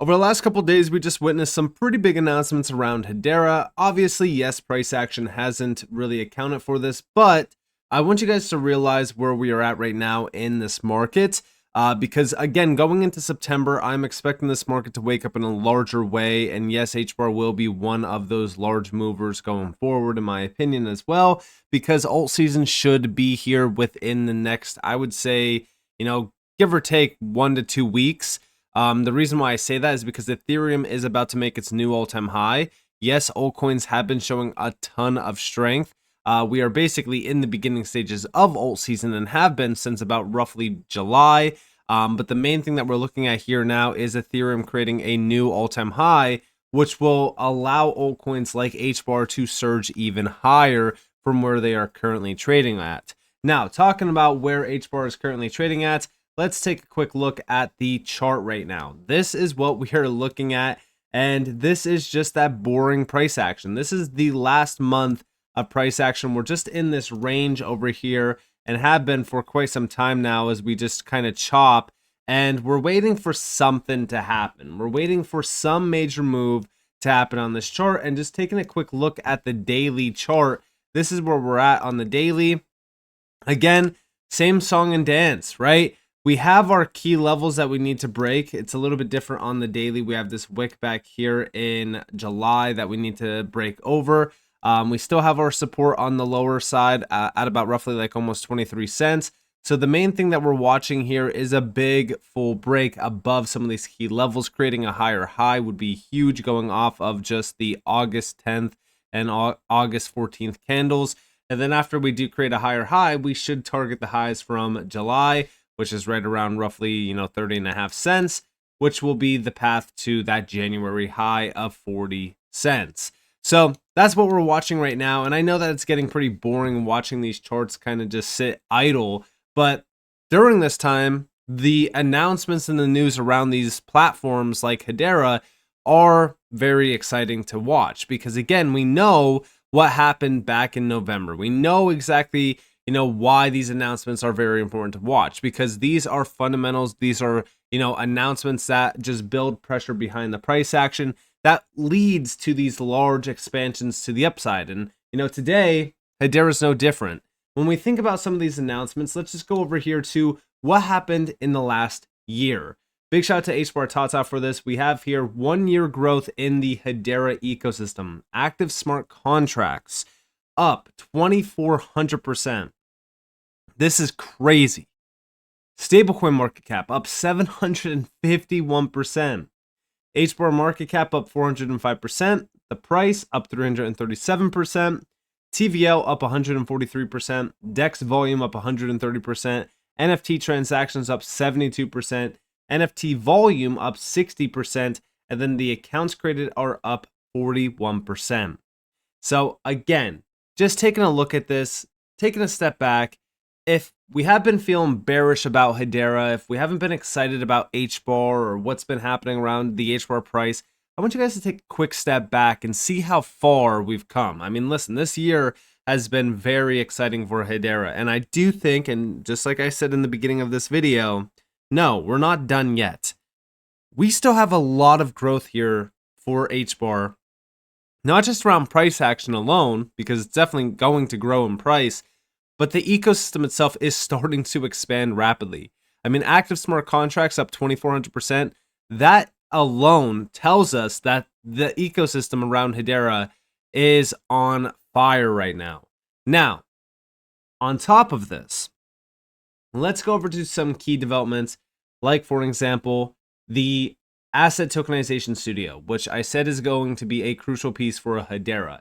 Over the last couple days, we just witnessed some pretty big announcements around Hedera. Obviously, yes, price action hasn't really accounted for this, but I want you guys to realize where we are at right now in this market. Because again, going into September, I'm expecting this market to wake up in a larger way. And yes, HBAR will be one of those large movers going forward, in my opinion, as well, because alt season should be here within the next, I would say, give or take 1 to 2 weeks. The reason why I say that is because Ethereum is about to make its new all-time high. Yes, altcoins have been showing a ton of strength. We are basically in the beginning stages of alt season and have been since about roughly July. But the main thing that we're looking at here now is Ethereum creating a new all-time high, which will allow altcoins like HBAR to surge even higher from where they are currently trading at. Now, talking about where HBAR is currently trading at, let's take a quick look at the chart right now. This is what we are looking at, and this is just that boring price action. This is the last month of price action. We're just in this range over here and have been for quite some time now as we just kind of chop, and we're waiting for something to happen. We're waiting for some major move to happen on this chart, and just taking a quick look at the daily chart, this is where we're at on the daily. Again, same song and dance, right? We have our key levels that we need to break. It's a little bit different on the daily. We have this wick back here in July that we need to break over. We still have our support on the lower side at about roughly like almost 23 cents. So the main thing that we're watching here is a big full break above some of these key levels. Creating a higher high would be huge, going off of just the August 10th and August 14th candles. And then after we do create a higher high, we should target the highs from July, which is right around roughly, 30.5 cents, which will be the path to that January high of 40 cents. So that's what we're watching right now. And I know that it's getting pretty boring watching these charts kind of just sit idle. But during this time, the announcements in the news around these platforms like Hedera are very exciting to watch. Because again, we know what happened back in November. We know exactly why these announcements are very important to watch, because these are fundamentals. These are, announcements that just build pressure behind the price action that leads to these large expansions to the upside. And, today, Hedera is no different. When we think about some of these announcements, let's just go over here to what happened in the last year. Big shout out to HBAR Tata for this. We have here 1 year growth in the Hedera ecosystem. Active smart contracts up 2,400%. This is crazy. Stablecoin market cap up 751%. HBAR market cap up 405%. The price up 337%. TVL up 143%. DEX volume up 130%. NFT transactions up 72%. NFT volume up 60%. And then the accounts created are up 41%. So again, just taking a look at this, taking a step back, if we have been feeling bearish about Hedera, if we haven't been excited about HBAR or what's been happening around the HBAR price, I want you guys to take a quick step back and see how far we've come. I mean, listen, this year has been very exciting for Hedera. And I do think, and just like I said in the beginning of this video, no, we're not done yet. We still have a lot of growth here for HBAR. Not just around price action alone, because it's definitely going to grow in price, but the ecosystem itself is starting to expand rapidly. I mean, active smart contracts up 2,400%. That alone tells us that the ecosystem around Hedera is on fire right now. Now, on top of this, let's go over to some key developments, like, for example, the Asset Tokenization Studio, which I said is going to be a crucial piece for Hedera.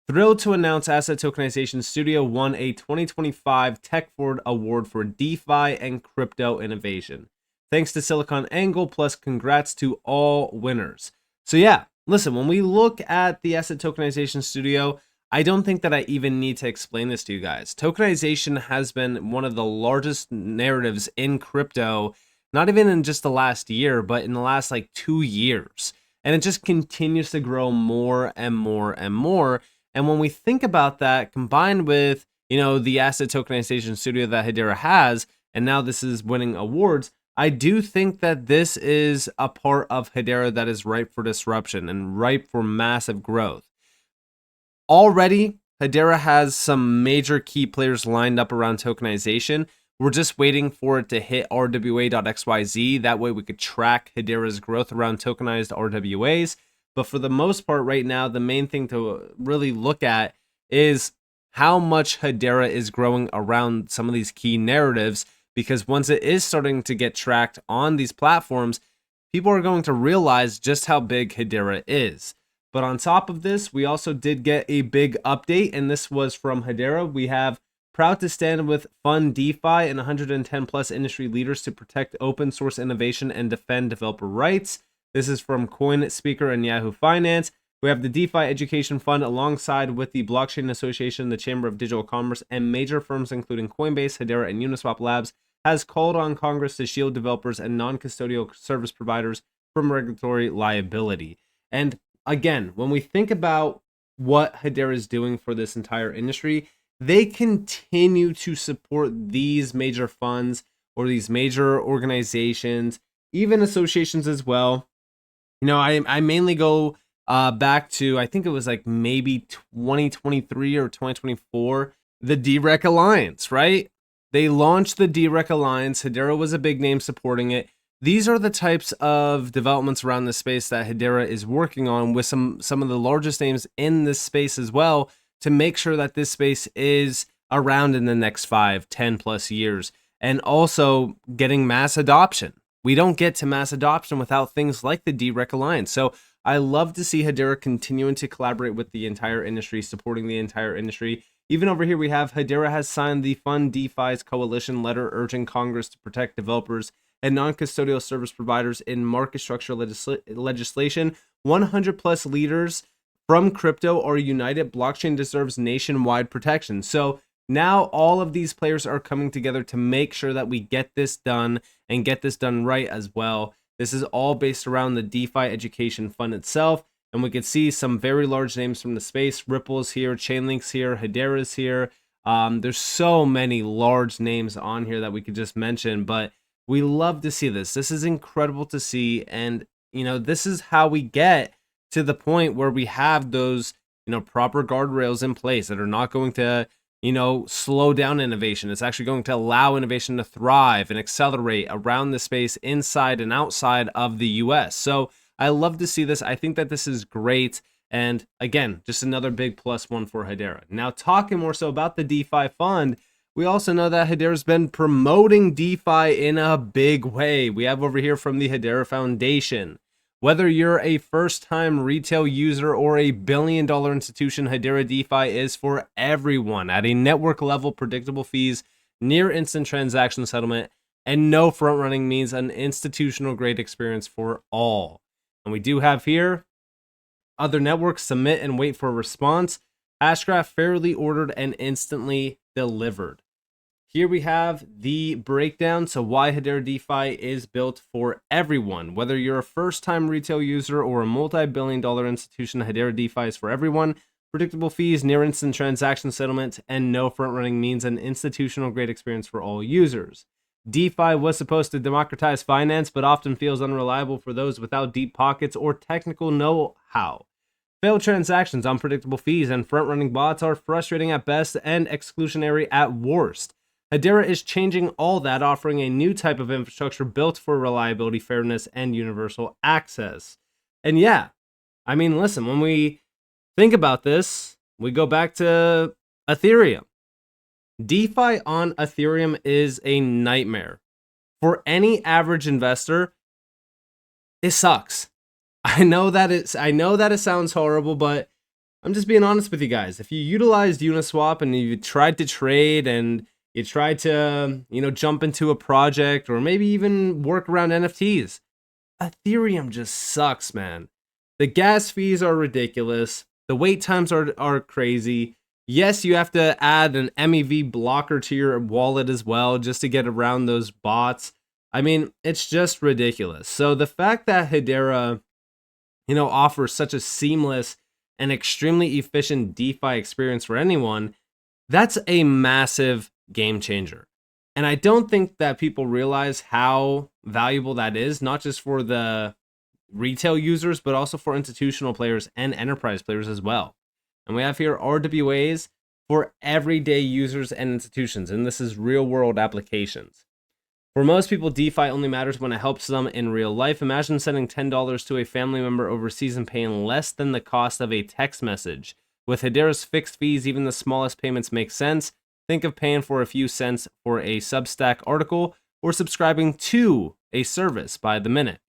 Thrilled to announce Asset Tokenization Studio won a 2025 Tech Forward Award for DeFi and crypto innovation. Thanks to Silicon Angle, plus congrats to all winners. So yeah, listen, when we look at the Asset Tokenization Studio, I don't think that I even need to explain this to you guys. Tokenization has been one of the largest narratives in crypto, not even in just the last year, but in the last 2 years. And it just continues to grow more and more and more. And when we think about that, combined with, the Asset Tokenization Studio that Hedera has, and now this is winning awards, I do think that this is a part of Hedera that is ripe for disruption and ripe for massive growth. Already, Hedera has some major key players lined up around tokenization. We're just waiting for it to hit RWA.xyz. That way we could track Hedera's growth around tokenized RWAs. But for the most part right now, the main thing to really look at is how much Hedera is growing around some of these key narratives, because once it is starting to get tracked on these platforms, people are going to realize just how big Hedera is. But on top of this, we also did get a big update, and this was from Hedera. We have proud to stand with Fund DeFi and 110 plus industry leaders to protect open source innovation and defend developer rights. This is from Coin Speaker and Yahoo Finance. We have the DeFi Education Fund alongside with the Blockchain Association, the Chamber of Digital Commerce, and major firms including Coinbase, Hedera, and Uniswap Labs has called on Congress to shield developers and non-custodial service providers from regulatory liability. And again, when we think about what Hedera is doing for this entire industry, they continue to support these major funds or these major organizations, even associations as well. You know, I mainly go back to, I think it was like maybe 2023 or 2024, the DREC Alliance, right? They launched the DREC Alliance. Hedera was a big name supporting it. These are the types of developments around this space that Hedera is working on with some of the largest names in this space as well, to make sure that this space is around in the next 5, 10 plus years, and also getting mass adoption. We don't get to mass adoption without things like the DREC Alliance. So I love to see Hedera continuing to collaborate with the entire industry, supporting the entire industry. Even over here, we have Hedera has signed the Fund DeFi's coalition letter urging Congress to protect developers and non-custodial service providers in market structure legislation. 100 plus leaders from crypto are united. Blockchain deserves nationwide protection. So now all of these players are coming together to make sure that we get this done and get this done right as well. This is all based around the DeFi Education Fund itself. And we can see some very large names from the space. Ripple's here, Chainlink's here, Hedera's here. There's so many large names on here that we could just mention, but we love to see this. This is incredible to see. And, you know, this is how we get to the point where we have those, you know, proper guardrails in place that are not going to, you know, slow down innovation. It's actually going to allow innovation to thrive and accelerate around the space inside and outside of the US. So I love to see this. I think that this is great. And again, just another big plus one for Hedera. Now, talking more so about the DeFi fund, we also know that Hedera's been promoting DeFi in a big way. We have over here from the Hedera Foundation. Whether you're a first-time retail user or a billion-dollar institution, Hedera DeFi is for everyone at a network level, predictable fees, near instant transaction settlement, and no front running means an institutional grade experience for all. And we do have here other networks submit and wait for a response. Hashgraph fairly ordered and instantly delivered. Here we have the breakdown. So why Hedera DeFi is built for everyone. Whether you're a first-time retail user or a multi-billion-dollar institution, Hedera DeFi is for everyone. Predictable fees, near instant transaction settlement, and no front running means an institutional grade experience for all users. DeFi was supposed to democratize finance, but often feels unreliable for those without deep pockets or technical know-how. Failed transactions, unpredictable fees, and front-running bots are frustrating at best and exclusionary at worst. Hedera is changing all that, offering a new type of infrastructure built for reliability, fairness, and universal access. And yeah, I mean, listen, when we think about this, we go back to Ethereum. DeFi on Ethereum is a nightmare. For any average investor, it sucks. I know that it sounds horrible, but I'm just being honest with you guys. If you utilized Uniswap and you tried to trade and you tried to, you know, jump into a project or maybe even work around NFTs, Ethereum just sucks, man. The gas fees are ridiculous. The wait times are crazy. Yes, you have to add an MEV blocker to your wallet as well just to get around those bots. I mean, it's just ridiculous. So the fact that Hedera, you know, offers such a seamless and extremely efficient DeFi experience for anyone, that's a massive game changer. And I don't think that people realize how valuable that is, not just for the retail users, but also for institutional players and enterprise players as well. And we have here RWAs for everyday users and institutions, and this is real world applications. For most people, DeFi only matters when it helps them in real life. Imagine sending $10 to a family member overseas and paying less than the cost of a text message. With Hedera's fixed fees, even the smallest payments make sense. Think of paying for a few cents for a Substack article or subscribing to a service by the minute.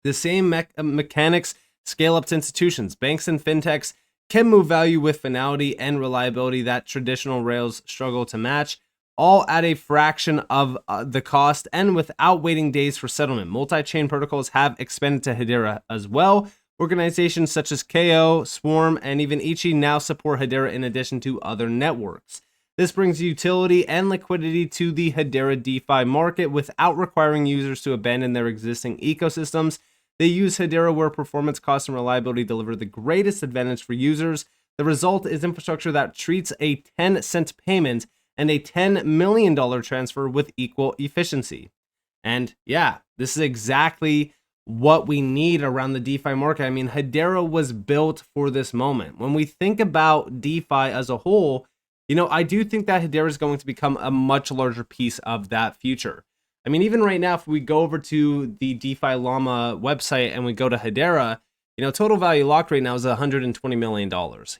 The same mechanics scale up to institutions. Banks and fintechs can move value with finality and reliability that traditional rails struggle to match, all at a fraction of the cost and without waiting days for settlement. Multi-chain protocols have expanded to Hedera as well. Organizations such as KO, Swarm, and even Ichi now support Hedera in addition to other networks. This brings utility and liquidity to the Hedera DeFi market without requiring users to abandon their existing ecosystems. They use Hedera where performance, cost, and reliability deliver the greatest advantage for users. The result is infrastructure that treats a 10-cent payment and a $10 million transfer with equal efficiency. And yeah, this is exactly what we need around the DeFi market. I mean, Hedera was built for this moment. When we think about DeFi as a whole, I do think that Hedera is going to become a much larger piece of that future. I mean, even right now, if we go over to the DeFi Llama website and we go to Hedera, total value locked right now is $120 million.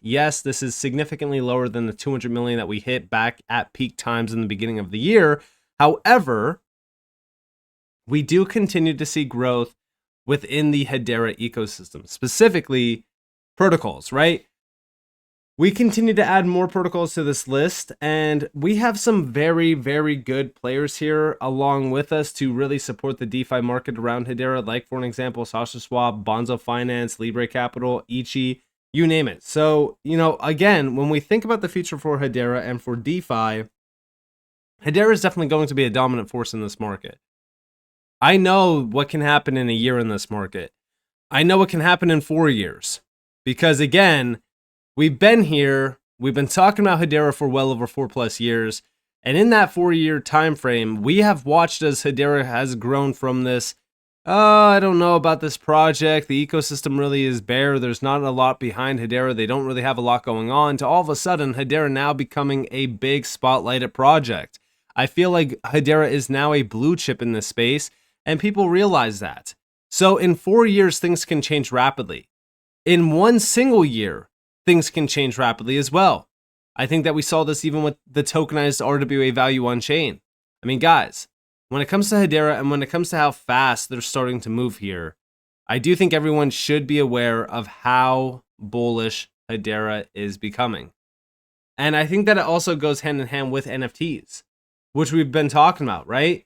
Yes, this is significantly lower than the $200 million that we hit back at peak times in the beginning of the year. However, we do continue to see growth within the Hedera ecosystem, specifically protocols, right? We continue to add more protocols to this list, and we have some very, very good players here along with us to really support the DeFi market around Hedera, like, for an example, SushiSwap, Bonzo Finance, Libre Capital, Ichi, you name it. So, again, when we think about the future for Hedera and for DeFi, Hedera is definitely going to be a dominant force in this market. I know what can happen in a year in this market. I know what can happen in 4 years. Because, again, we've been here, we've been talking about Hedera for well over 4+ years, and in that 4-year time frame, we have watched as Hedera has grown from this, I don't know about this project, the ecosystem really is bare, there's not a lot behind Hedera, they don't really have a lot going on, to all of a sudden, Hedera now becoming a big spotlighted project. I feel like Hedera is now a blue chip in this space, and people realize that. So in 4 years, things can change rapidly. In one single year, things can change rapidly as well. I think that we saw this even with the tokenized RWA value on chain. I mean, guys, when it comes to Hedera and when it comes to how fast they're starting to move here, I do think everyone should be aware of how bullish Hedera is becoming. And I think that it also goes hand in hand with NFTs, which we've been talking about, right?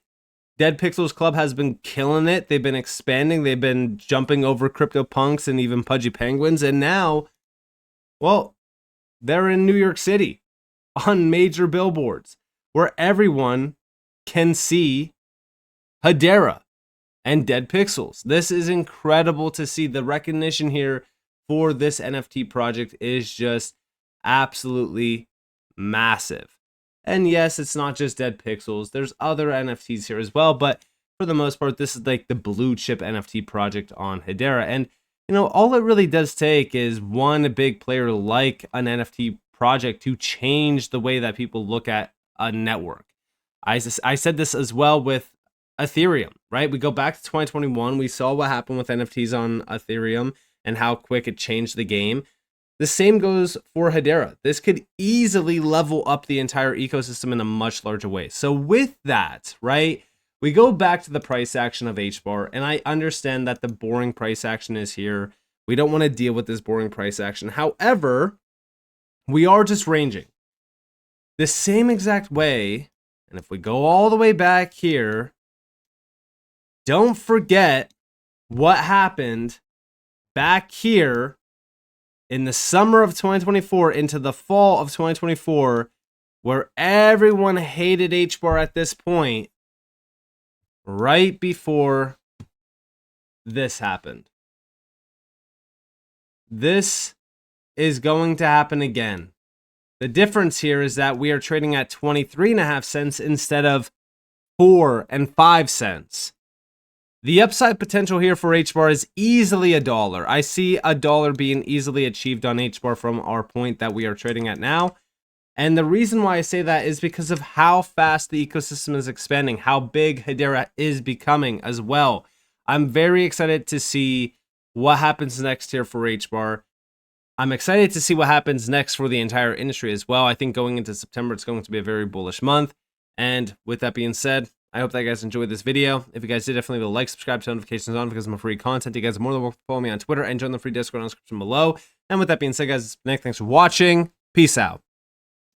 Dead Pixels Club has been killing it. They've been expanding. They've been jumping over CryptoPunks and even Pudgy Penguins. And now, well, they're in New York City on major billboards where everyone can see Hedera and Dead Pixels. This is incredible to see. The recognition here for this NFT project is just absolutely massive. And yes, it's not just Dead Pixels. There's other NFTs here as well, but for the most part, this is like the blue chip NFT project on Hedera. And all it really does take is one big player like an NFT project to change the way that people look at a network. I said this as well with Ethereum, right? We go back to 2021. We saw what happened with NFTs on Ethereum and how quick it changed the game. The same goes for Hedera. This could easily level up the entire ecosystem in a much larger way. So with that, right, we go back to the price action of HBAR, and I understand that the boring price action is here. We don't want to deal with this boring price action. However, we are just ranging the same exact way. And if we go all the way back here, don't forget what happened back here in the summer of 2024 into the fall of 2024, where everyone hated HBAR at this point, right before this happened. This is going to happen again. The difference here is that we are trading at 23.5 cents instead of 4 and 5 cents. The upside potential here for HBAR is easily $1. I see $1 being easily achieved on HBAR from our point that we are trading at now. And the reason why I say that is because of how fast the ecosystem is expanding, how big Hedera is becoming as well. I'm very excited to see what happens next here for HBAR. I'm excited to see what happens next for the entire industry as well. I think going into September, it's going to be a very bullish month. And with that being said, I hope that you guys enjoyed this video. If you guys did, definitely leave a like, subscribe, turn notifications on because I'm a free content. You guys are more than welcome to follow me on Twitter and join the free Discord on the description below. And with that being said, guys, Nick, thanks for watching. Peace out.